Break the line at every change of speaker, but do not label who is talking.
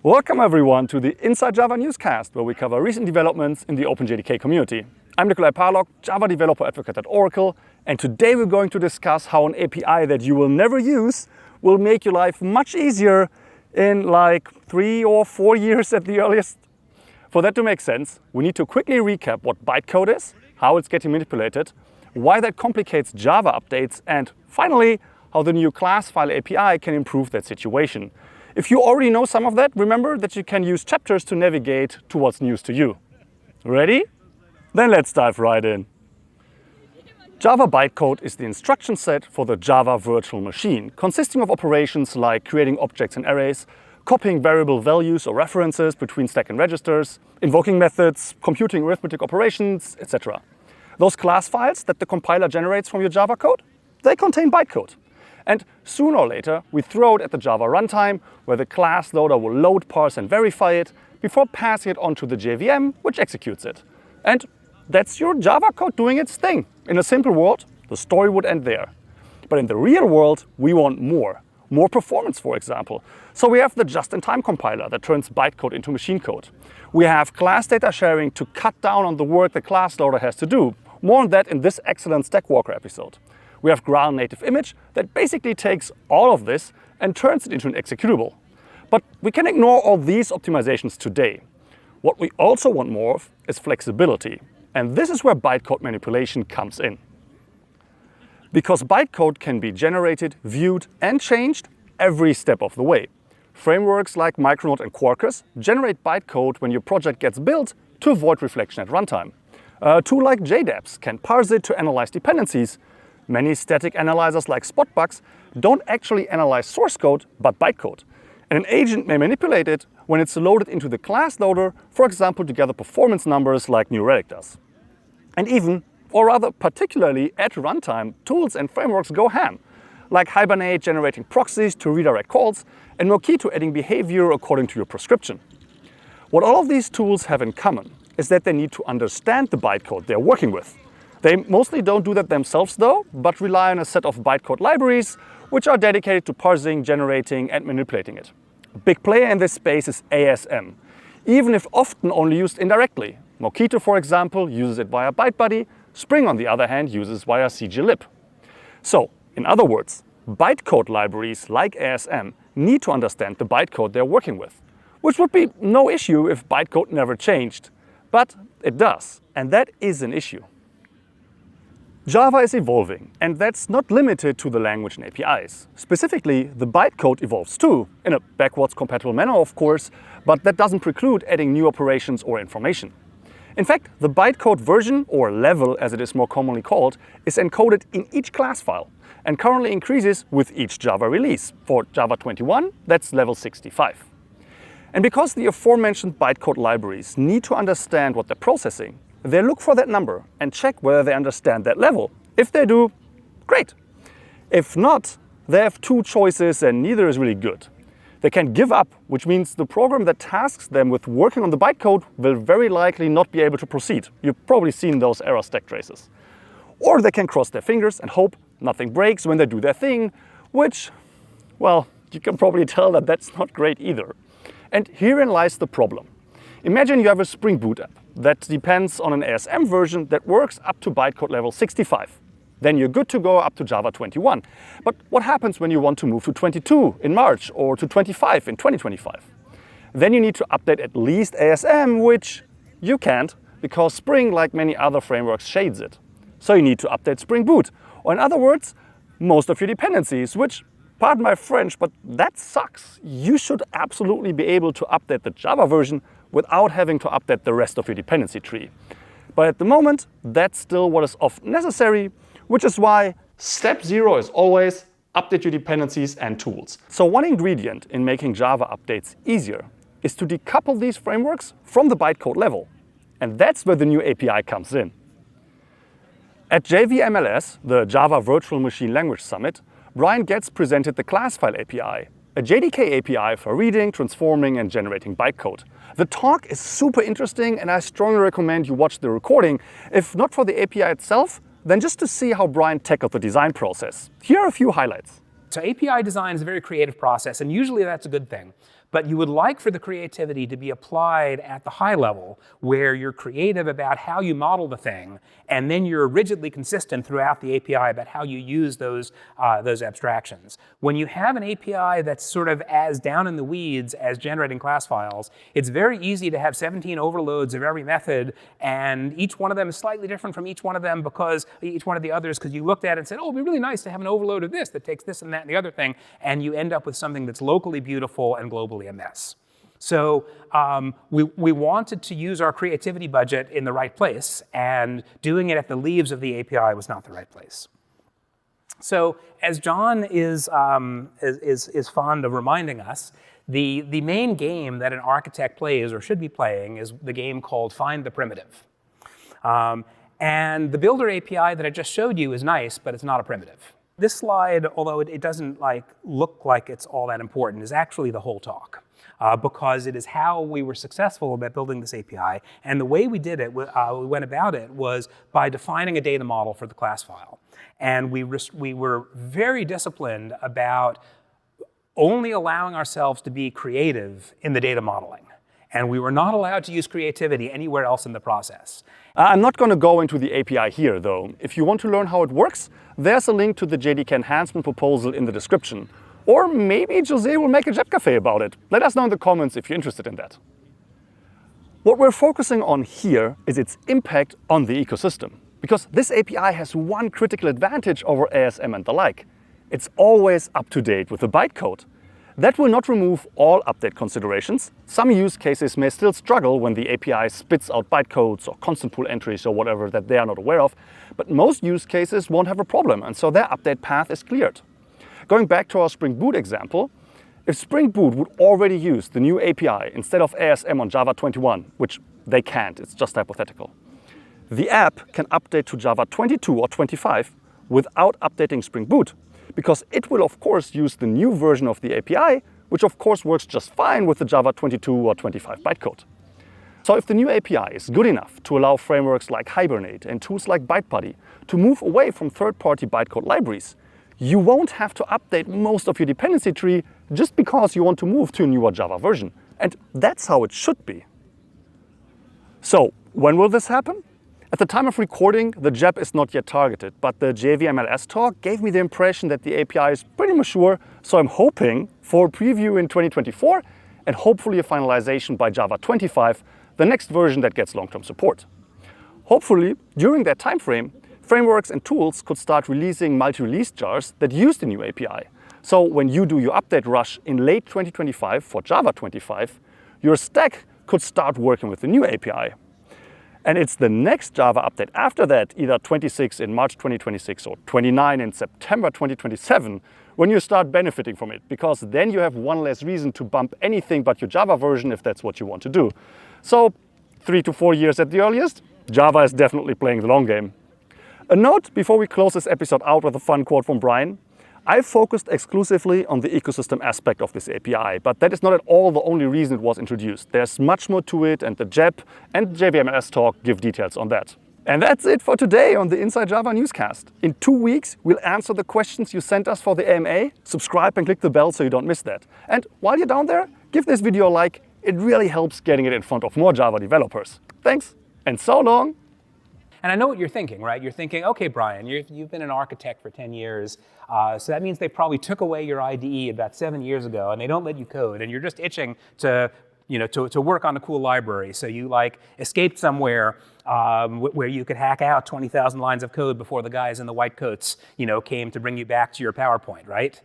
Welcome everyone to the Inside Java Newscast, where we cover recent developments in the OpenJDK community. I'm Nikolai Parlok, Java Developer Advocate at Oracle, and today we're going to discuss how an API that you will never use will make your life much easier in like 3 or 4 years at the earliest. For that to make sense, we need to quickly recap what bytecode is, how it's getting manipulated, why that complicates Java updates, and finally, how the new class file API can improve that situation. If you already know some of that, remember that you can use chapters to navigate to what's news to you. Ready? Then let's dive right in. Java bytecode is the instruction set for the Java virtual machine, consisting of operations like creating objects and arrays, copying variable values or references between stack and registers, invoking methods, computing arithmetic operations, etc. Those class files that the compiler generates from your Java code, they contain bytecode. And sooner or later, we throw it at the Java runtime, where the class loader will load, parse, and verify it before passing it on to the JVM, which executes it. And that's your Java code doing its thing. In a simple world, the story would end there. But in the real world, we want more. More performance, for example. So we have the just-in-time compiler that turns bytecode into machine code. We have class data sharing to cut down on the work the class loader has to do. More on that in this excellent Stack Walker episode. We have ground native image that basically takes all of this and turns it into an executable. But we can ignore all these optimizations today. What we also want more of is flexibility. And this is where bytecode manipulation comes in. Because bytecode can be generated, viewed, and changed every step of the way. Frameworks like Micronaut and Quarkus generate bytecode when your project gets built to avoid reflection at runtime. A tool like JDAPS can parse it to analyze dependencies. Many static analyzers like Spotbugs don't actually analyze source code, but bytecode. And an agent may manipulate it when it's loaded into the class loader, for example, to gather performance numbers like New Relic does. And even, or rather particularly at runtime, tools and frameworks go ham, like Hibernate generating proxies to redirect calls, and Mockito adding behavior according to your prescription. What all of these tools have in common is that they need to understand the bytecode they're working with. They mostly don't do that themselves though, but rely on a set of bytecode libraries which are dedicated to parsing, generating, and manipulating it. A big player in this space is ASM, even if often only used indirectly. Mockito, for example, uses it via ByteBuddy. Spring, on the other hand, uses via cglib. So, in other words, bytecode libraries like ASM need to understand the bytecode they're working with, which would be no issue if bytecode never changed. But it does, and that is an issue. Java is evolving, and that's not limited to the language and APIs. Specifically, the bytecode evolves too, in a backwards compatible manner of course, but that doesn't preclude adding new operations or information. In fact, the bytecode version, or level as it is more commonly called, is encoded in each class file, and currently increases with each Java release. For Java 21, that's level 65. And because the aforementioned bytecode libraries need to understand what they're processing, they look for that number and check whether they understand that level. If they do, great. If not, they have two choices and neither is really good. They can give up, which means the program that tasks them with working on the bytecode will very likely not be able to proceed. You've probably seen those error stack traces. Or they can cross their fingers and hope nothing breaks when they do their thing, which, well, you can probably tell that that's not great either. And herein lies the problem. Imagine you have a Spring Boot app that depends on an ASM version that works up to bytecode level 65. Then you're good to go up to Java 21. But what happens when you want to move to 22 in March or to 25 in 2025? Then you need to update at least ASM, which you can't because Spring, like many other frameworks, shades it. So you need to update Spring Boot, or in other words, most of your dependencies, which, pardon my French, but that sucks. You should absolutely be able to update the Java version without having to update the rest of your dependency tree. But at the moment, that's still what is often necessary, which is why step 0 is always update your dependencies and tools. So one ingredient in making Java updates easier is to decouple these frameworks from the bytecode level. And that's where the new API comes in. At JVMLS, the Java Virtual Machine Language Summit, Brian Goetz presented the class file API, a JDK API for reading, transforming, and generating bytecode. The talk is super interesting, and I strongly recommend you watch the recording, if not for the API itself, then just to see how Brian tackled the design process. Here are a few highlights.
So API design is a very creative process, and usually that's a good thing. But you would like for the creativity to be applied at the high level, where you're creative about how you model the thing, and then you're rigidly consistent throughout the API about how you use those abstractions. When you have an API that's sort of as down in the weeds as generating class files, it's very easy to have 17 overloads of every method, and each one of them is slightly different from each one of them because each one of the others, because you looked at it and said, oh, it'd be really nice to have an overload of this that takes this and that and the other thing, and you end up with something that's locally beautiful and globally a mess. So we wanted to use our creativity budget in the right place, and doing it at the leaves of the API was not the right place. So as John is fond of reminding us, the main game that an architect plays or should be playing is the game called Find the Primitive. And the builder API that I just showed you is nice, but it's not a primitive. This slide, although it doesn't look like it's all that important, is actually the whole talk. Because it is how we were successful about building this API. And the way we did it, we went about it, was by defining a data model for the class file. And we were very disciplined about only allowing ourselves to be creative in the data modeling. And we were not allowed to use creativity anywhere else in the process.
I'm not going to go into the API here, though. If you want to learn how it works, there's a link to the JDK enhancement proposal in the description. Or maybe Jose will make a Jeb Cafe about it. Let us know in the comments if you're interested in that. What we're focusing on here is its impact on the ecosystem. Because this API has one critical advantage over ASM and the like. It's always up to date with the bytecode. That will not remove all update considerations. Some use cases may still struggle when the API spits out bytecodes or constant pool entries or whatever that they are not aware of. But most use cases won't have a problem, and so their update path is cleared. Going back to our Spring Boot example, if Spring Boot would already use the new API instead of ASM on Java 21, which they can't, it's just hypothetical, the app can update to Java 22 or 25 without updating Spring Boot, because it will of course use the new version of the API, which of course works just fine with the Java 22 or 25 bytecode. So if the new API is good enough to allow frameworks like Hibernate and tools like ByteBuddy to move away from third-party bytecode libraries, you won't have to update most of your dependency tree just because you want to move to a newer Java version. And that's how it should be. So when will this happen? At the time of recording, the JEP is not yet targeted, but the JVMLS talk gave me the impression that the API is pretty mature, so I'm hoping for a preview in 2024 and hopefully a finalization by Java 25, the next version that gets long-term support. Hopefully, during that time frame, frameworks and tools could start releasing multi-release jars that use the new API. So when you do your update rush in late 2025 for Java 25, your stack could start working with the new API. And it's the next Java update after that, either 26 in March 2026 or 29 in September 2027, when you start benefiting from it, because then you have one less reason to bump anything but your Java version if that's what you want to do. So 3 to 4 years at the earliest, Java is definitely playing the long game. A note before we close this episode out with a fun quote from Brian. I focused exclusively on the ecosystem aspect of this API, but that is not at all the only reason it was introduced. There's much more to it, and the JEP and JVMLS talk give details on that. And that's it for today on the Inside Java Newscast. In 2 weeks, we'll answer the questions you sent us for the AMA. Subscribe and click the bell so you don't miss that. And while you're down there, give this video a like. It really helps getting it in front of more Java developers. Thanks, and so long.
And I know what you're thinking, right? You're thinking, okay, Brian, you've been an architect for 10 years, so that means they probably took away your IDE about 7 years ago, and they don't let you code, and you're just itching to work on a cool library. So you escaped somewhere where you could hack out 20,000 lines of code before the guys in the white coats, came to bring you back to your PowerPoint, right?